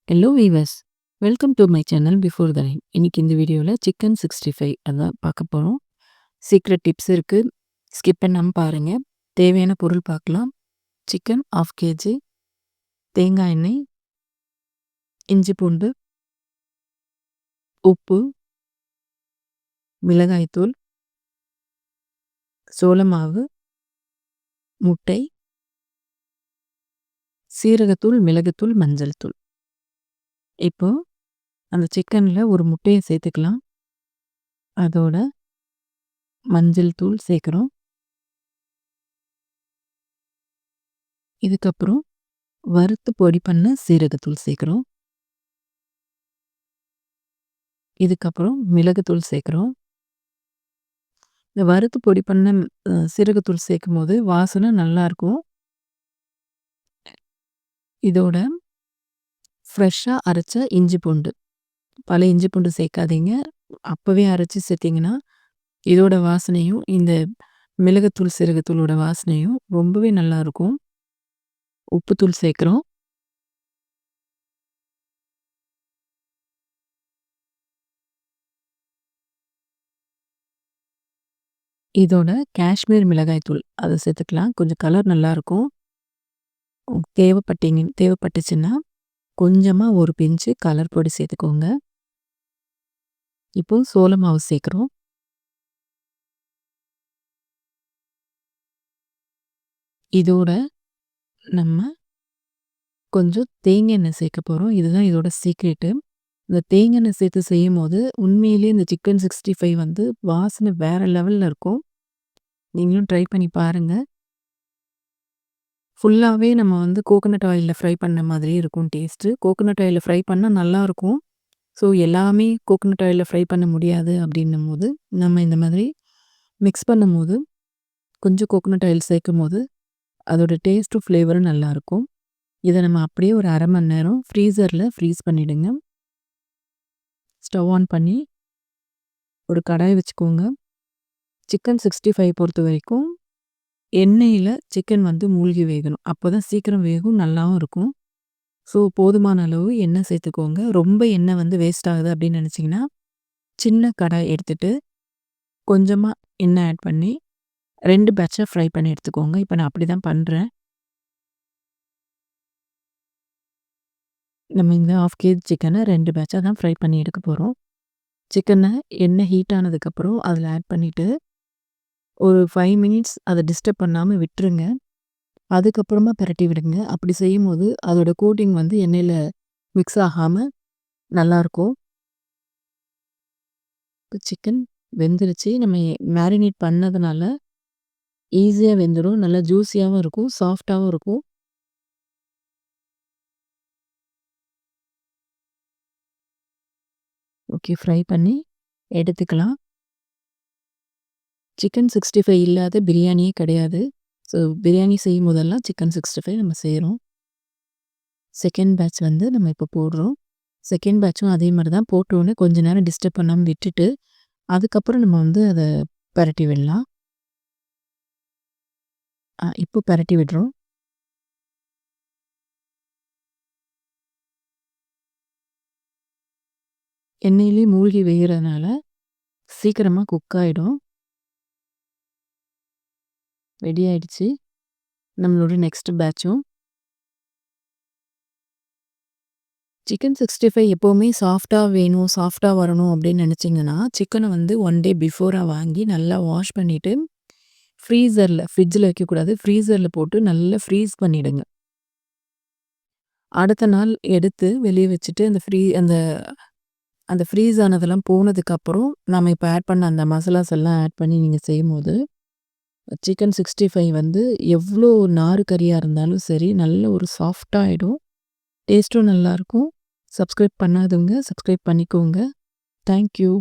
Hello viewers, welcome to my channel before the rain. இன்னைக்கு இந்த வீடியோவில் சிக்கன் 65 அதான் பார்க்க போகிறோம். சீக்ரெட் டிப்ஸ் இருக்குது, ஸ்கிப் பண்ணாமல் பாருங்கள். தேவையான பொருள் பார்க்கலாம். சிக்கன் 1/2 kg, தேங்காய் எண்ணெய், இஞ்சி பூண்டு, உப்பு, மிளகாய்த்தூள், சோள மாவு, முட்டை, சீரகத்தூள், மிளகுத்தூள், மஞ்சள் தூள். இப்போ அந்த சிக்கனில் ஒரு முட்டையை சேர்த்துக்கலாம். அதோட மஞ்சள் தூள் சேர்க்குறோம். இதுக்கப்புறம் வறுத்து பொடி பண்ண சீரகத்தூள் சேர்க்குறோம். இதுக்கப்புறம் மிளகுத்தூள் சேர்க்குறோம். இந்த வறுத்து பொடி பண்ண சீரகத்தூள் சேர்க்கும்போது வாசனை நல்லாயிருக்கும். இதோட ஃப்ரெஷ்ஷாக அரைச்ச இஞ்சி பூண்டு, பழைய இஞ்சி பூண்டு சேர்க்காதீங்க. அப்போவே அரைச்சி சேர்த்திங்கன்னா இதோட வாசனையும் இந்த மிளகுத்தூள் சீரகத்தூளோட வாசனையும் ரொம்பவே நல்லாயிருக்கும். உப்புத்தூள் சேர்க்குறோம். இதோட காஷ்மீர் மிளகாய் தூள் அதை சேர்த்துக்கலாம். கொஞ்சம் கலர் நல்லாயிருக்கும். தேவைப்பட்டுச்சுன்னா கொஞ்சமாக ஒரு பிஞ்சு கலர் பொடி சேர்த்துக்கோங்க. இப்போ சோள மாவு சேர்க்குறோம். இதோட நம்ம கொஞ்சம் தேங்காய் எண்ணெய் சேர்க்க போகிறோம். இதுதான் இதோட சீக்ரெட்டு. இந்த தேங்காய் எண்ணெய் சேர்த்து செய்யும் போது உண்மையிலேயே இந்த சிக்கன் 65 வந்து வாசனை வேறு லெவலில் இருக்கும். நீங்களும் ட்ரை பண்ணி பாருங்கள். ஃபுல்லாகவே நம்ம வந்து கோகோனட் ஆயிலில் ஃப்ரை பண்ண மாதிரி இருக்கும் டேஸ்ட்டு. கோகோனட் ஆயிலில் ஃப்ரை பண்ணால் நல்லாயிருக்கும். ஸோ எல்லாமே கோகோனட் ஆயிலில் ஃப்ரை பண்ண முடியாது அப்படின்னும் போது நம்ம இந்த மாதிரி மிக்ஸ் பண்ணும்போது கொஞ்சம் கோகோனட் ஆயில் சேர்க்கும் போது அதோட டேஸ்ட்டும் ஃப்ளேவரும் நல்லாயிருக்கும். இதை நம்ம அப்படியே ஒரு 1/2 மணி நேரம் ஃப்ரீசரில் ஃப்ரீஸ் பண்ணிவிடுங்க. ஸ்டவ் ஆன் பண்ணி ஒரு கடாய் வச்சுக்கோங்க. சிக்கன் 65 பொறுத்த வரைக்கும் எண்ணெயில் சிக்கன் வந்து மூழ்கி வேகணும். அப்போ தான் சீக்கிரம் வேகும், நல்லாவும் இருக்கும். ஸோ போதுமான அளவு எண்ணெய் சேர்த்துக்கோங்க. ரொம்ப எண்ணெய் வந்து வேஸ்ட் ஆகுது அப்படின்னு நினச்சிங்கன்னா சின்ன கடாய் எடுத்துகிட்டு கொஞ்சமாக எண்ணெய் ஆட் பண்ணி 2 பேட்சாக ஃப்ரை பண்ணி எடுத்துக்கோங்க. இப்போ நான் அப்படி தான் பண்ணுறேன். நம்ம இந்த 1/2 kg சிக்கனை 2 பேட்சாக தான் ஃப்ரை பண்ணி எடுக்க போகிறோம். சிக்கனை எண்ணெய் ஹீட் ஆனதுக்கப்புறம் அதில் ஆட் பண்ணிவிட்டு ஒரு 5 மினிட்ஸ் அதை டிஸ்டர்ப் பண்ணாமல் விட்டுருங்க. அதுக்கப்புறமா பிரட்டி விடுங்க. அப்படி செய்யும்போது அதோட கோட்டிங் வந்து எண்ணெயில் மிக்ஸ் ஆகாமல் நல்லாயிருக்கும். இப்போ சிக்கன் வெந்துருச்சு. நம்ம மேரினேட் பண்ணதுனால ஈஸியாக வெந்துடும். நல்லா ஜூஸியாகவும் இருக்கும், சாஃப்டாகவும் இருக்கும். ஓகே, ஃப்ரை பண்ணி எடுத்துக்கலாம். சிக்கன் 65 இல்லாத பிரியாணியே கிடையாது. ஸோ பிரியாணி செய்யும் போதெல்லாம் சிக்கன் 65 நம்ம செய்கிறோம். செகண்ட் பேட்ச் வந்து நம்ம இப்போ போடுறோம். செகண்ட் பேட்சும் அதே மாதிரி தான். போட்டோன்னே கொஞ்ச நேரம் டிஸ்டர்ப் பண்ணாமல் விட்டுட்டு அதுக்கப்புறம் நம்ம வந்து அதை பரட்டி விடலாம். இப்போ பரட்டி விடுறோம். எண்ணெயிலே மூழ்கி வேகிறதுனால சீக்கிரமாக குக் ஆகிடும். ரெடி ஆகிடுச்சு நம்மளோட நெக்ஸ்ட் பேட்சும். சிக்கன் 65 எப்போவுமே சாஃப்டாக வேணும், சாஃப்டாக வரணும் அப்படின்னு நினச்சிங்கன்னா சிக்கனை வந்து 1 டே பிஃபோராக வாங்கி நல்லா வாஷ் பண்ணிவிட்டு ஃப்ரிட்ஜில் வைக்கக்கூடாது, ஃப்ரீசரில் போட்டு நல்லா ஃப்ரீஸ் பண்ணிவிடுங்க. அடுத்த நாள் எடுத்து வெளியே வச்சுட்டு அந்த ஃப்ரீஸ் ஆனதெல்லாம் போனதுக்கப்புறம் நம்ம இப்போ ஆட் பண்ண அந்த மசாலாஸ் எல்லாம் ஆட் பண்ணி நீங்கள் செய்யும்போது சிக்கன் 65 வந்து எவ்வளோ நாறு கறியாக இருந்தாலும் சரி நல்ல ஒரு சாஃப்டாக ஆகிடும். டேஸ்ட்டும் நல்லாயிருக்கும். சப்ஸ்கிரைப் பண்ணாதவங்க சப்ஸ்கிரைப் பண்ணிக்கோங்க. தேங்க்யூ.